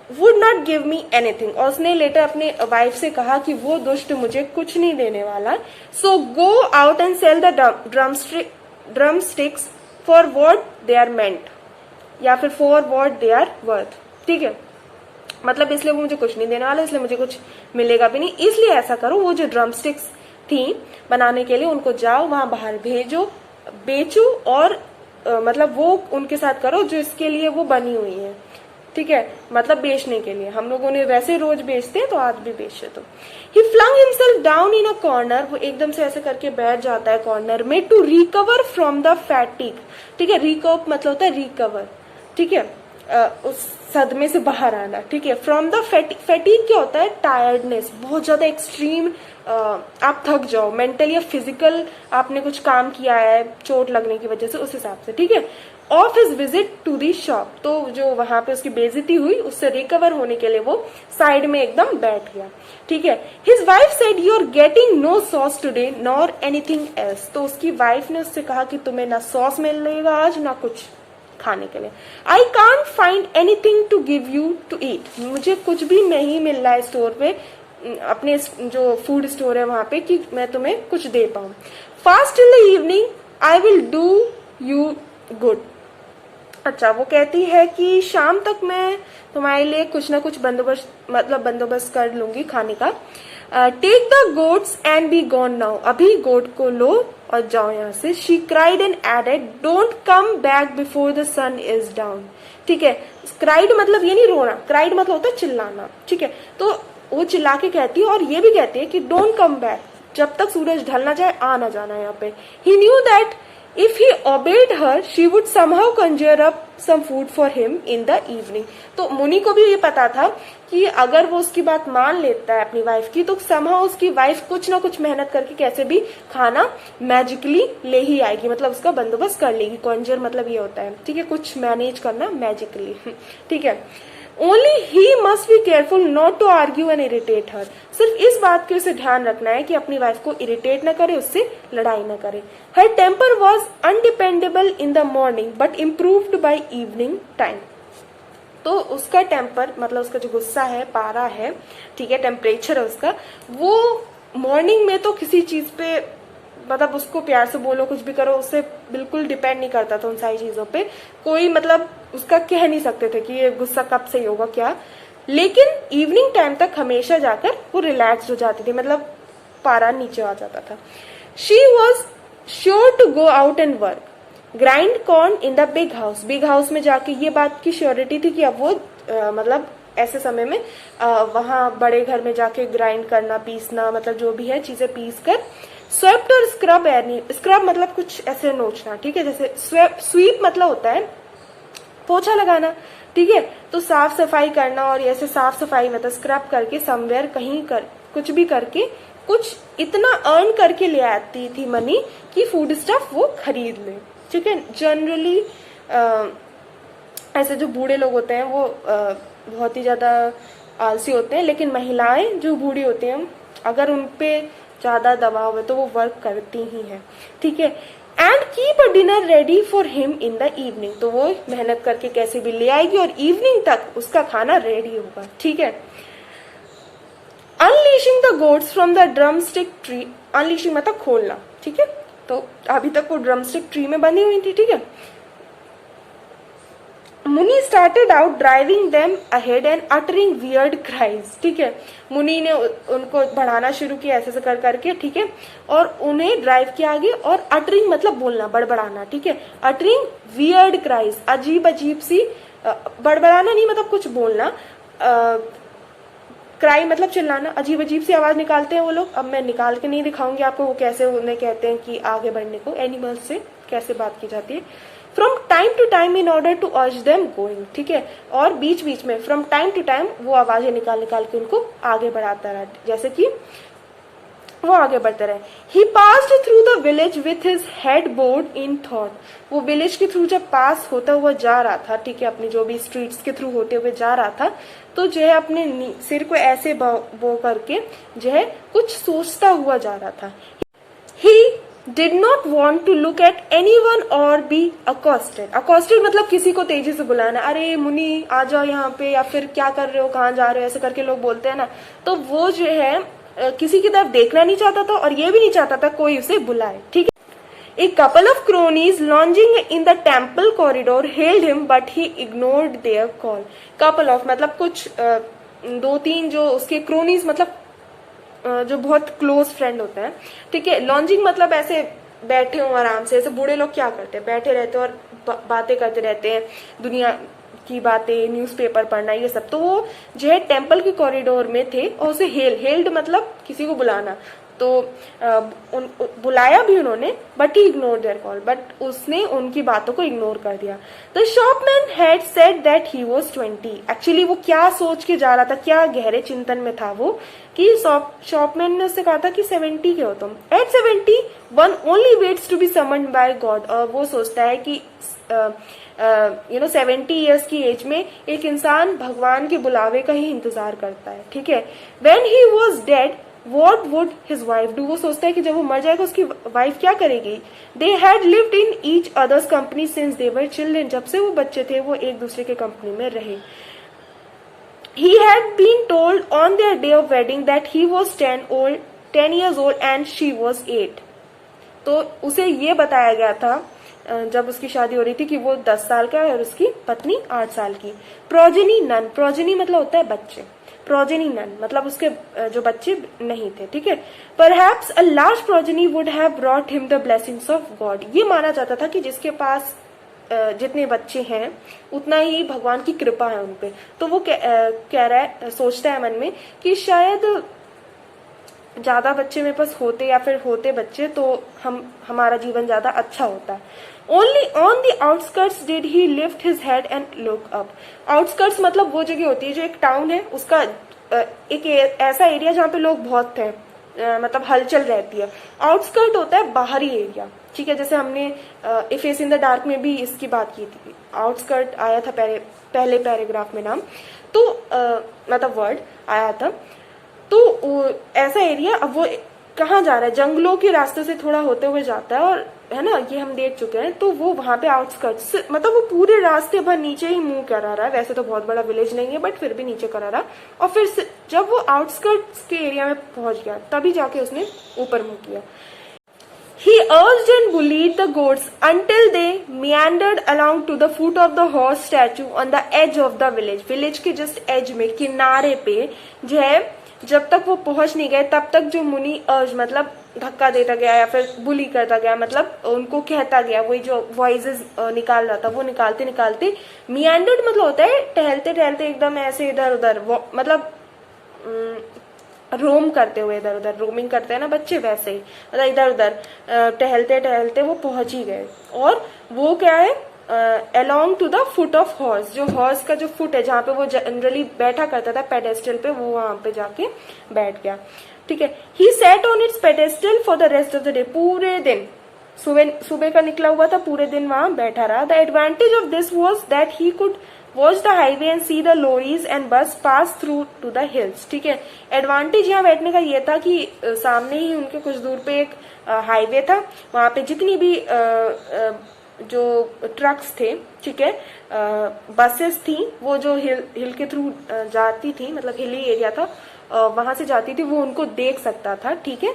would not give me anything। और उसने लेटर अपने वाइफ से कहा कि वो दुष्ट मुझे कुछ नहीं देने वाला। So go out and sell the drumsticks for what they are meant, या फिर for what they are worth, ठीक है। मतलब इसलिए वो मुझे कुछ नहीं देने वाला, इसलिए मुझे कुछ मिलेगा भी नहीं, इसलिए ऐसा करो वो जो ड्रम स्टिक्स थी बनाने के लिए उनको जाओ वहां बाहर भेजो, बेचो और मतलब वो उनके साथ करो जो इसके लिए वो बनी हुई है, ठीक है। मतलब बेचने के लिए हम लोग उन्हें वैसे रोज बेचते हैं तो आज भी बेचते। तो he flung himself down in a corner. वो एकदम से ऐसे करके बैठ जाता है कॉर्नर में to recover from the fatigue, ठीक है। रिकवर मतलब होता है रिकवर, ठीक है, उस सदमे से बाहर आना, ठीक है। फ्रॉम द फैटिक क्या होता है टायर्डनेस, बहुत ज्यादा एक्सट्रीम आप थक जाओ मेंटली या फिजिकल, आपने कुछ काम किया है चोट लगने की वजह से उस हिसाब से, ठीक है। Of his visit to the shop. तो जो वहां पे उसकी बेइज्जती हुई उससे रिकवर होने के लिए वो साइड में एकदम बैठ गया। ठीक है। His wife said you are getting no sauce today nor anything else. तो उसकी वाइफ ने उससे कहा कि तुम्हें ना सॉस मिलेगा आज ना कुछ खाने के लिए। I can't find anything to give you to eat. मुझे कुछ भी नहीं मिल रहा है स्टोर पे, अपने जो फूड स्टोर है वहां पे, कि मैं तुम्हें कुछ दे पाऊं। Fast till the evening I will do you good. अच्छा, वो कहती है कि शाम तक मैं तुम्हारे लिए कुछ ना कुछ बंदोबस्त कर लूंगी खाने का। Take the goats and be gone now. अभी गोट को लो और जाओ यहाँ से। She cried and added don't come back before the sun is down. ठीक है। क्राइड मतलब ये नहीं रोना, क्राइड मतलब होता है चिल्लाना। ठीक है। तो वो चिल्ला के कहती है और ये भी कहती है कि डोंट कम बैक, जब तक सूरज ढल ना जाए आना जाना यहाँ पे। He knew that if he obeyed her she would somehow conjure up some food for him in the evening। तो मुनि को भी ये पता था कि अगर वो उसकी बात मान लेता है अपनी वाइफ की, तो somehow उसकी वाइफ कुछ ना कुछ मेहनत करके कैसे भी खाना मैजिकली ले ही आएगी, मतलब उसका बंदोबस्त कर लेगी। कॉन्जर मतलब ये होता है, ठीक है, कुछ मैनेज करना मैजिकली। ठीक है। Only he must be careful not to argue and irritate her. सिर्फ इस बात के उसे ध्यान रखना है कि अपनी वाइफ को इरिटेट ना करे, उससे लड़ाई ना करे। Her temper was undependable in the morning but improved by evening time. तो उसका टेम्पर मतलब उसका जो गुस्सा है, पारा है, ठीक है, टेम्परेचर है उसका, वो मॉर्निंग में तो किसी चीज पे मतलब उसको प्यार से बोलो कुछ भी करो, उससे बिल्कुल डिपेंड नहीं करता था उन सारी चीजों पे। कोई मतलब उसका कह नहीं सकते थे कि ये गुस्सा कब से होगा क्या। लेकिन इवनिंग टाइम तक हमेशा जाकर वो रिलैक्स हो जाती थी, मतलब पारा नीचे आ जाता था। She was sure to go out and work, grind corn in the big house. Big house में जाके ये बात की श्योरिटी थी कि अब वो मतलब ऐसे समय में वहां बड़े घर में जाके ग्राइंड करना, पीसना, मतलब जो भी है चीजें पीस कर। स्वेप्ट और स्क्रब एनी, स्क्रब मतलब कुछ ऐसे नोचना, ठीक है, जैसे स्वीप मतलब होता है पोछा लगाना, ठीक है, तो साफ सफाई करना। और ऐसे साफ सफाई मतलब स्क्रब करके समवेयर कहीं कर कुछ भी करके कुछ इतना अर्न करके ले आती थी मनी कि फूड स्टफ वो खरीद ले। ठीक है। जनरली ऐसे जो बूढ़े लोग होते हैं वो बहुत ही ज्यादा आलसी होते हैं, लेकिन महिलाएं जो बूढ़ी होती हैं अगर उनपे ज्यादा दबाव है तो वो वर्क करती ही है। ठीक है। And keep a dinner ready for him in the evening. तो वो मेहनत करके कैसे भी ले आएगी और इवनिंग तक उसका खाना रेडी होगा। ठीक है। Unleashing the goats from the drum stick tree. Unleashing मतलब खोलना। ठीक है। तो अभी तक वो ड्रम स्टिक ट्री में बनी हुई थी। ठीक है। मुनि started out driving them ahead and uttering weird cries. ठीक है। मुनि ने उनको बढ़ाना शुरू किया ऐसे कर करके, ठीक है, और उन्हें ड्राइव किया आगे। और अटरिंग मतलब बोलना, बड़बड़ाना, ठीक है, अटरिंग वियर्ड क्राइज, अजीब अजीब सी, बड़बड़ाना नहीं मतलब कुछ बोलना, क्राई मतलब चिल्लाना, अजीब अजीब सी आवाज निकालते हैं वो लोग। अब मैं निकाल के नहीं दिखाऊंगी आपको वो कैसे उन्हें कहते हैं कि आगे बढ़ने को एनिमल्स से कैसे बात की जाती है। From time to time in order to urge them going. ठीक है। और बीच बीच में फ्रॉम टाइम टू टाइम वो आवाजें निकाल निकाल के उनको आगे बढ़ाता रहा, जैसे कि वो आगे बढ़ते रहे। He passed through the village with his head bowed in thought. वो विलेज के थ्रू जब पास होता हुआ जा रहा था, ठीक है, अपनी जो भी स्ट्रीट्स के थ्रू होते हुए जा रहा था, तो जो है अपने सिर को ऐसे बो करके जो है कुछ सोचता हुआ जा रहा था। ही did not want to look at anyone or be accosted। accosted मतलब किसी को तेजी से बुलाना, अरे मुनि आ जाओ यहाँ पे, या फिर क्या कर रहे हो, कहाँ जा रहे हो, ऐसे करके लोग बोलते हैं ना। तो वो जो है किसी की तरफ देखना नहीं चाहता था और ये भी नहीं चाहता था कोई उसे बुलाए। ठीक है। A couple of cronies lounging in the temple corridor hailed him but he ignored their call। couple of मतलब कुछ दो तीन जो उसके क्रोनीज मतलब जो बहुत क्लोज फ्रेंड होते हैं। ठीक है। लॉन्जिंग मतलब ऐसे बैठे हो आराम से, ऐसे बूढ़े लोग क्या करते हैं, बैठे रहते हैं और बातें करते रहते हैं, दुनिया की बातें, न्यूज़पेपर पढ़ना, ये सब। तो वो जो है टेम्पल के कॉरिडोर में थे और उसे हेल्ड मतलब किसी को बुलाना, तो बुलाया भी उन्होंने, but he ignore their call, but उसने उनकी बातों को इग्नोर कर दिया। The shopman had said that he was 20। Actually वो क्या सोच के जा रहा था, क्या गहरे चिंतन में था वो, कि शॉपमैन ने उससे कहा था कि 70 के हो तुम। At 70 one only waits to be summoned by God. और वो सोचता है कि 70 ईयर्स की एज में एक इंसान भगवान के बुलावे का ही इंतजार करता है, ठीक है। When he was dead what would his wife do. वो सोचता है कि जब वो मर जाएगा उसकी वाइफ क्या करेगी। They had lived in each others company since they were children. जब से वो बच्चे थे वो एक दूसरे के कंपनी में रहे। He had been told on their day of wedding that he was 10 years old and she was 8. तो उसे ये बताया गया था जब उसकी शादी हो रही थी कि वो 10 साल का है और उसकी पत्नी 8 साल की। प्रोजेनी नन, प्रोजेनी मतलब होता है बच्चे, प्रोजेनी नन मतलब उसके जो बच्चे नहीं थे, ठीक है। Perhaps a large progeny would have brought him the blessings of God. ये माना जाता था कि जिसके पास जितने बच्चे हैं उतना ही भगवान की कृपा है उनपे। तो वो कह रहा है, सोचता है मन में कि शायद ज्यादा बच्चे मेरे पास होते या फिर होते बच्चे तो हमारा जीवन ज्यादा अच्छा होता। Only on the outskirts did he lift his head and look up. Outskirts मतलब वो जगह होती है जो एक टाउन है उसका एक ऐसा एरिया जहाँ पे लोग बहुत थे, मतलब हलचल रहती है। आउटस्कर्ट होता है बाहरी एरिया, ठीक है। जैसे हमने ए फेस इन द डार्क में भी इसकी बात की थी, आउटस्कर्ट आया था पहले पैराग्राफ में नाम, तो मतलब वर्ड आया था। तो ऐसा एरिया, अब वो कहाँ जा रहा है, जंगलों के रास्ते से थोड़ा होते हुए जाता है, और है ना ये हम देख चुके हैं। तो वो वहां पे आउटस्कर्ट्स मतलब वो पूरे रास्ते भर नीचे ही मूव करा रहा है। वैसे तो बहुत बड़ा विलेज नहीं है बट फिर भी नीचे करा रहा। और फिर जब वो आउटस्कर्ट्स के एरिया में पहुंच गया तभी जाके उसने ऊपर मूव किया। He urged and bullied the goats until they meandered along to the foot of the horse statue on the edge of the village. Village के just edge में, किनारे पे जो है, जब तक वो पहुंच नहीं गए तब तक जो मुनि अर्ज मतलब धक्का देता गया या फिर बुली करता गया, मतलब उनको कहता गया, वही जो वॉइसेस निकाल रहा था वो निकालते निकालते। मियांडर्ड मतलब होता है टहलते टहलते एकदम ऐसे इधर उधर, मतलब रोम करते हुए, इधर उधर रोमिंग करते हैं ना बच्चे, वैसे ही मतलब इधर उधर टहलते टहलते वो पहुंच ही गए। और वो क्या है, along to the foot of horse, जो हॉर्स का जो फुट है जहाँ पे वो जनरली बैठा करता था पेडेस्टल पे, वो वहां पे जाके बैठ गया, ठीक है। He sat on its pedestal for the rest of the day. पूरे दिन सुबह का निकला हुआ था, पूरे दिन वहां बैठा रहा। The advantage of this was that he could watch the highway and see the lorries and bus pass through to the hills, ठीक है। एडवांटेज यहाँ बैठने का ये था कि सामने ही उनके कुछ दूर पे एक हाईवे था, वहां पे जितनी भी जो ट्रक्स थे, ठीक है, बसेस थी, वो जो हिल के थ्रू जाती थी, मतलब हिली एरिया था, वहां से जाती थी, वो उनको देख सकता था, ठीक है।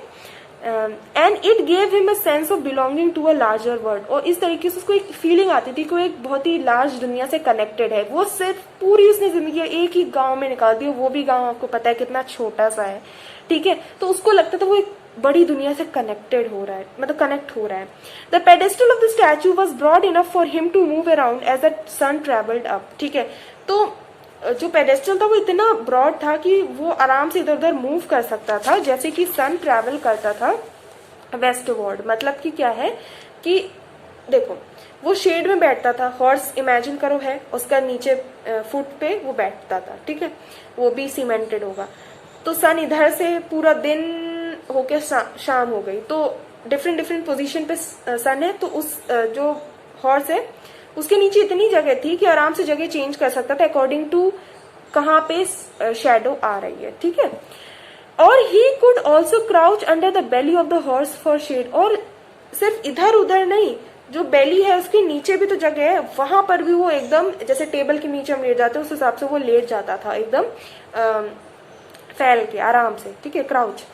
And it gave him a sense of belonging to a larger world. और इस तरीके से उसको एक फीलिंग आती थी कि वो एक बहुत ही लार्ज दुनिया से कनेक्टेड है। वो सिर्फ पूरी उसने जिंदगी एक ही गांव में निकाल दी, वो भी गांव आपको पता है कितना छोटा सा है, ठीक है। तो उसको लगता था वो एक बड़ी दुनिया से कनेक्टेड हो रहा है, मतलब कनेक्ट हो रहा है। The pedestal of the statue was broad enough for him to move around as the sun travelled up, ठीक है। तो जो पेडेस्टल था वो इतना ब्रॉड था कि वो आराम से इधर उधर मूव कर सकता था, जैसे कि सन ट्रेवल करता था वेस्टवर्ड। मतलब कि क्या है कि देखो वो शेड में बैठता था, हॉर्स इमेजिन करो है, उसका नीचे फुट पे वो बैठता था, ठीक है, वो भी सीमेंटेड होगा। तो सन इधर से पूरा दिन होके शाम हो गई, तो डिफरेंट पोजीशन पे सन है, तो उस जो हॉर्स है उसके नीचे इतनी जगह थी कि आराम से जगह चेंज कर सकता था अकॉर्डिंग टू कहाँ पे शेडो आ रही है, ठीक है। और he could also crouch under the belly of the horse for shade. और सिर्फ इधर उधर नहीं, जो बेली है उसके नीचे भी तो जगह है, वहां पर भी वो एकदम जैसे टेबल के नीचे हम लेट जाते हैं उस हिसाब से वो लेट जाता था, एकदम फैल के आराम से, ठीक है, crouch.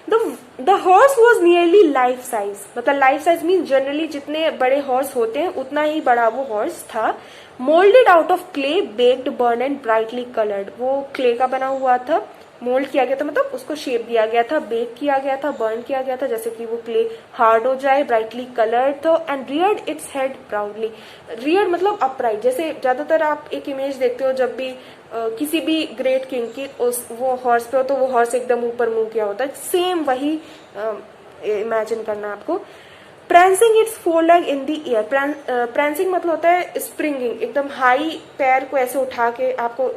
The horse was nearly life size, मतलब लाइफ साइज मीन जनरली जितने बड़े हॉर्स होते हैं उतना ही बड़ा वो हॉर्स था। Moulded out of clay, baked, burn and brightly coloured. वो क्ले का बना हुआ था मोल्ड किया गया था, मतलब उसको शेप दिया गया था, बेक किया गया था, बर्न किया गया था, जैसे कि वो क्ले हार्ड हो जाए, ब्राइटली कलर्ड था, and Rudyard its head proudly. Rudyard मतलब अपराइट, जैसे ज्यादातर आप एक इमेज देखते हो जब भी किसी भी ग्रेट किंग की उस वो हॉर्स पे हो तो वो हॉर्स एकदम ऊपर मुंह किया होता है, सेम वही इमेजिन करना है आपको। Prancing it's four leg in the air, prancing मतलब होता है स्प्रिंगिंग, एकदम हाई पैर को ऐसे उठा के, आपको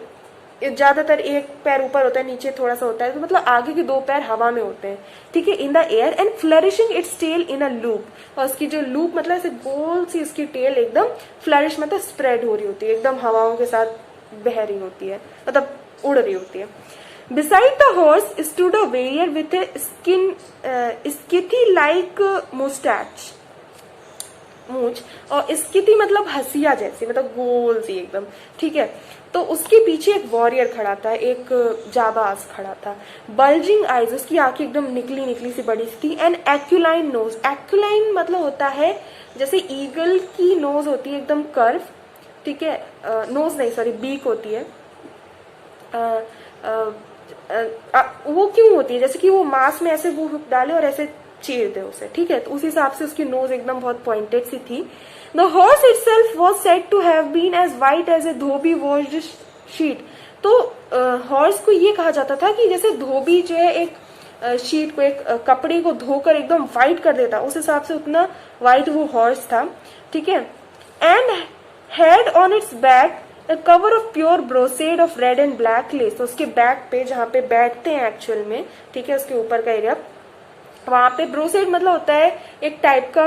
ज्यादातर एक पैर ऊपर होता है, नीचे थोड़ा सा होता है, तो मतलब आगे के दो पैर हवा में होते हैं, ठीक है, in the air, and flourishing its tail in a loop, और उसकी जो लूप मतलब ऐसे गोल सी उसकी टेल एकदम फ्लरिश मतलब स्प्रेड हो रही होती है, एकदम हवाओं के साथ बह रही होती है, मतलब उड़ रही होती है। Beside the horse stood a warrior with a skithy-like mustache, मूछ, और स्किथी मतलब हसिया जैसी, मतलब गोल सी एकदम, ठीक है। तो उसके पीछे एक वॉरियर खड़ा था, एक जाबाज खड़ा था। बल्जिंग आईज, उसकी आंखें एकदम निकली निकली सी बड़ी सी थी। एंड एक्यूलाइन नोज, एक्यूलाइन मतलब होता है जैसे ईगल की नोज होती है एकदम कर्व, ठीक है, नोज नहीं सॉरी बीक होती है, वो क्यों होती है, जैसे कि वो मांस में ऐसे वो हुक डाले और ऐसे चीर दे उसे, ठीक है, तो उस हिसाब से उसकी नोज एकदम बहुत पॉइंटेड सी थी। The horse itself was said to have been as white as a dhobi washed sheet. तो हॉर्स को ये कहा जाता था कि जैसे धोबी जो है एक शीट को, एक कपड़े को धोकर एकदम व्हाइट कर देता, उस हिसाब से उतना व्हाइट वो हॉर्स था, ठीक है। And had on it's back A cover of pure brocade of red and black lace, तो उसके बैक पे जहाँ पे बैठते हैं एक्चुअल में, ठीक है, उसके ऊपर का एरिया, वहां पे ब्रोसेड मतलब होता है एक टाइप का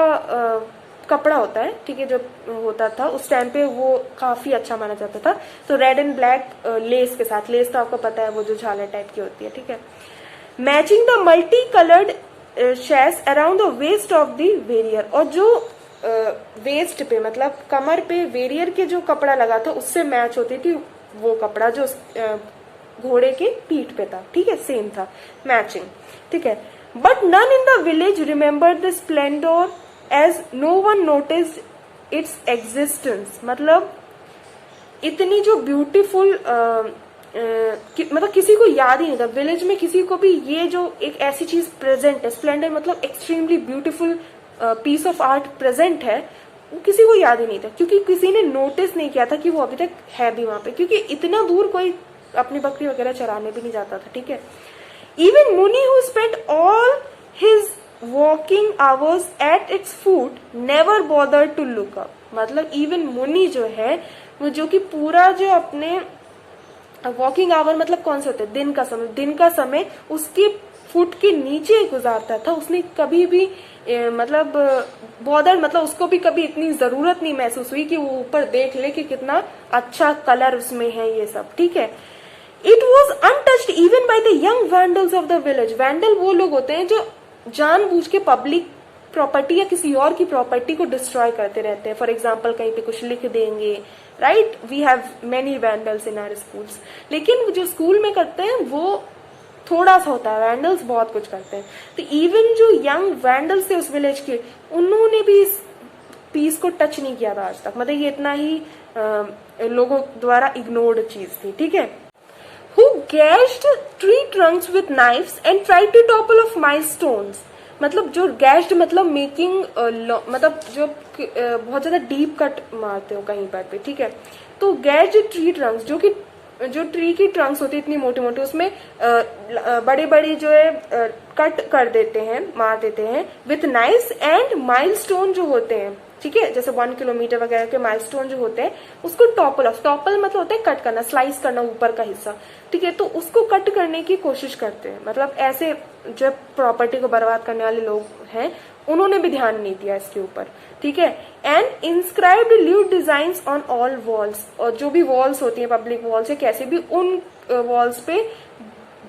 कपड़ा होता है, ठीक है, जो होता था उस टाइम पे वो काफी अच्छा माना जाता था। तो रेड एंड ब्लैक लेस के साथ, लेस तो आपको पता है वो जो झालर टाइप की होती है, ठीक है। Matching the multi coloured sashes around the waist of the warrior, और जो वेस्ट पे मतलब कमर पे वेरियर के जो कपड़ा लगा था उससे मैच होती थी वो कपड़ा जो घोड़े के पीठ पे था, ठीक है, सेम था, मैचिंग, ठीक है। But none in the village remember the splendour as no one noticed its existence, मतलब इतनी जो ब्यूटीफुल मतलब किसी को याद ही नहीं था, विलेज में किसी को भी ये जो एक ऐसी चीज प्रेजेंट है, स्प्लेंडर मतलब extremely beautiful piece of art present है, वो किसी को याद ही नहीं था, क्योंकि किसी ने नोटिस नहीं किया था कि वो अभी तक है भी वहां पे, क्योंकि इतना दूर कोई अपनी बकरी वगैरह चराने भी नहीं जाता था, ठीक है। Even Muni who spent all his walking hours at its foot never bother to look up, मतलब इवन मुनि जो है वो जो कि पूरा जो अपने वॉकिंग आवर मतलब कौन से होते हैं, दिन का समय उसके फुट के नीचे गुजारता था, उसने कभी भी मतलब बॉदर मतलब उसको भी कभी इतनी जरूरत नहीं महसूस हुई कि वो ऊपर देख ले कि कितना अच्छा कलर उसमें है, ये सब, ठीक है। It was untouched even by the young vandals of the village, vandal वो लोग होते हैं जो जानबूझ के पब्लिक प्रॉपर्टी या किसी और की प्रॉपर्टी को डिस्ट्रॉय करते रहते हैं। फॉर एग्जाम्पल कहीं पे कुछ लिख देंगे, right, we have many vandals in our schools, लेकिन जो स्कूल में करते हैं वो थोड़ा सा होता है, वैंडल्स बहुत कुछ करते हैं। तो इवन जो यंग वैंडल्स थे उस विलेज के, उन्होंने भी इस पीस को टच नहीं किया था आज तक, मतलब ये इतना ही लोगों द्वारा इग्नोर्ड चीज थी, ठीक है। Who gashed tree trunks with knives and tried to topple off milestones, मतलब जो गैश्ड मतलब मेकिंग मतलब जो बहुत ज्यादा डीप कट मारते हो कहीं पर पे, ठीक है। तो गैश्ड ट्री ट्रंक्स जो ट्री की ट्रंक्स होती है इतनी मोटी मोटी, उसमें बड़े बड़े जो है कट कर देते हैं, मार देते हैं विथ नाइफ्स एंड माइलस्टोन जो होते हैं, ठीक है, जैसे 1 किलोमीटर वगैरह के माइलस्टोन जो होते हैं उसको टॉपल ऑफ, टॉपल मतलब होता है कट करना, स्लाइस करना ऊपर का हिस्सा, ठीक है, तो उसको कट करने की कोशिश करते हैं। मतलब ऐसे जो प्रॉपर्टी को बर्बाद करने वाले लोग हैं उन्होंने भी ध्यान नहीं दिया इसके ऊपर, ठीक है। And inscribed lewd designs on all walls, और जो भी वॉल्स होती हैं पब्लिक वॉल्स या कैसे भी, उन वॉल्स पे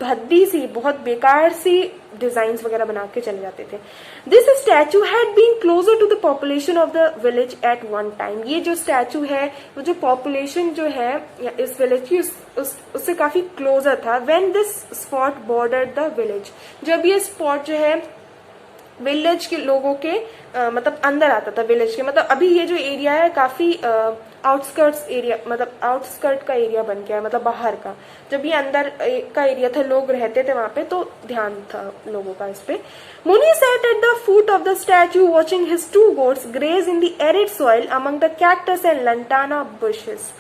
भद्दी सी बहुत बेकार सी डिजाइन्स वगैरह बना के चले जाते थे। This statue had been closer to the population of the village at one time, ये जो स्टैचू है वो जो पॉपुलेशन जो है इस विलेज की उससे काफी क्लोजर था। When this spot border the village, जब ये स्पॉट जो है विलेज के लोगों के मतलब अंदर आता था विलेज के, मतलब अभी ये जो एरिया है काफी आउटस्कर्ट्स एरिया, मतलब आउटस्कर्ट का एरिया बन गया है, मतलब बाहर का। जब ये अंदर का एरिया था, लोग रहते थे वहां पे, तो ध्यान था लोगों का इस पे। मुनि sat at the foot of the statue watching his two goats graze in the arid soil among the cactus and lantana bushes।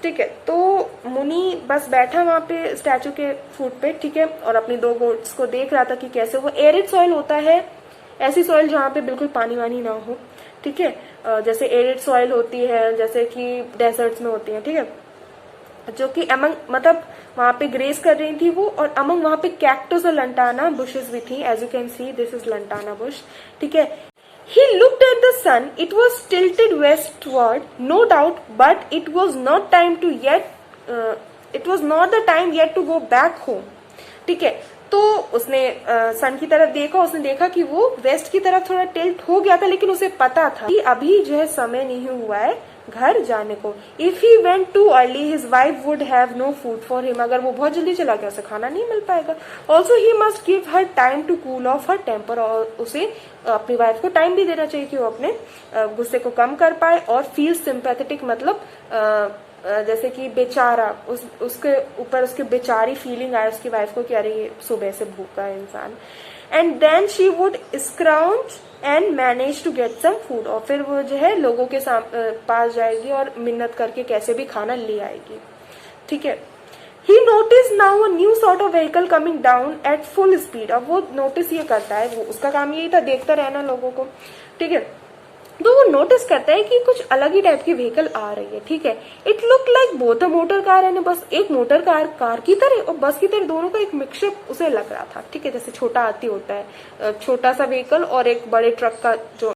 ठीक है, तो मुनि बस बैठा वहां पे स्टैचू के फुट पे, ठीक है, और अपनी दो गोट्स को देख रहा था कि कैसे वो एरिड सॉइल होता है, ऐसी सॉइल जहाँ पे बिल्कुल पानी वानी ना हो, ठीक है, जैसे एरिड सॉइल होती है, जैसे कि डेजर्ट्स में होती है, ठीक है, जो कि अमंग, मतलब वहां पे ग्रेस कर रही थी वो, और अमंग वहां पे कैक्टस और लंटाना बुशेस भी थी। As you can see this is lantana bush, ठीक है। He looked at the sun. It was tilted westward, no doubt, but it was not time to yet. It was not the time yet to go back home. ठीक है, तो उसने सन की तरफ देखा, उसने देखा कि वो वेस्ट की तरफ थोड़ा टिल्ट हो गया था, लेकिन उसे पता था कि अभी जो है समय नहीं हुआ है घर जाने को। If he went too early his wife would have no food for him. अगर वो बहुत जल्दी चला गया, उसे खाना नहीं मिल पाएगा। Also he must give her time to cool off her temper. और उसे अपनी वाइफ को टाइम भी देना चाहिए कि वो अपने गुस्से को कम कर पाए। और फील सिंपैथेटिक, मतलब जैसे कि बेचारा, उसके ऊपर उसके बेचारी फीलिंग आए उसकी वाइफ को कि अरे ये सुबह से भूखा है इंसान। And then she would scrounge and manage to get some food. और फिर वो जो है लोगों के पास जाएगी और मिन्नत करके कैसे भी खाना ले आएगी, ठीक है। He notice now a new sort of vehicle coming down at full speed. अब वो नोटिस ये करता है, वो उसका काम यही था देखता रहना लोगों को, ठीक है। तो वो नोटिस करता है कि कुछ अलग ही टाइप की व्हीकल आ रही है, ठीक है। It look like both a motor car and बस। एक मोटर कार की तरह और बस की तरह, दोनों का एक मिक्सअप उसे लग रहा था, ठीक है। जैसे छोटा हाथी होता है, छोटा सा व्हीकल, और एक बड़े ट्रक का जो।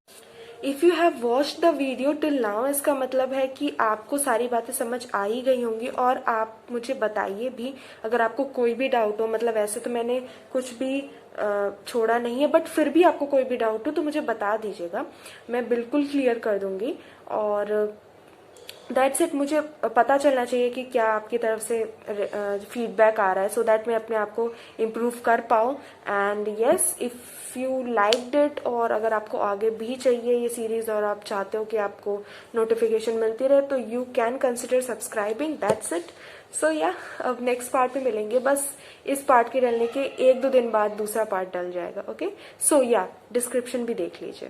If you have watched the video till now, इसका मतलब है कि आपको सारी बातें समझ आ ही गई होंगी। और आप मुझे बताइए भी अगर आपको कोई भी डाउट हो। मतलब वैसे तो मैंने कुछ भी छोड़ा नहीं है, बट फिर भी आपको कोई भी डाउट हो तो मुझे बता दीजिएगा, मैं बिल्कुल क्लियर कर दूंगी। और दैट्स इट। मुझे पता चलना चाहिए कि क्या आपकी तरफ से फीडबैक आ रहा है, सो दैट मैं अपने आप को इम्प्रूव कर पाऊँ। And yes, if you liked it, और अगर आपको आगे भी चाहिए ये सीरीज और आप चाहते हो कि आपको नोटिफिकेशन मिलती रहे, तो you can consider subscribing. That's it. So yeah, अब नेक्स्ट पार्ट में मिलेंगे। बस इस पार्ट के डलने के 1-2 दिन बाद दूसरा पार्ट डल जाएगा। ओके, सो या, डिस्क्रिप्शन भी देख लीजिए।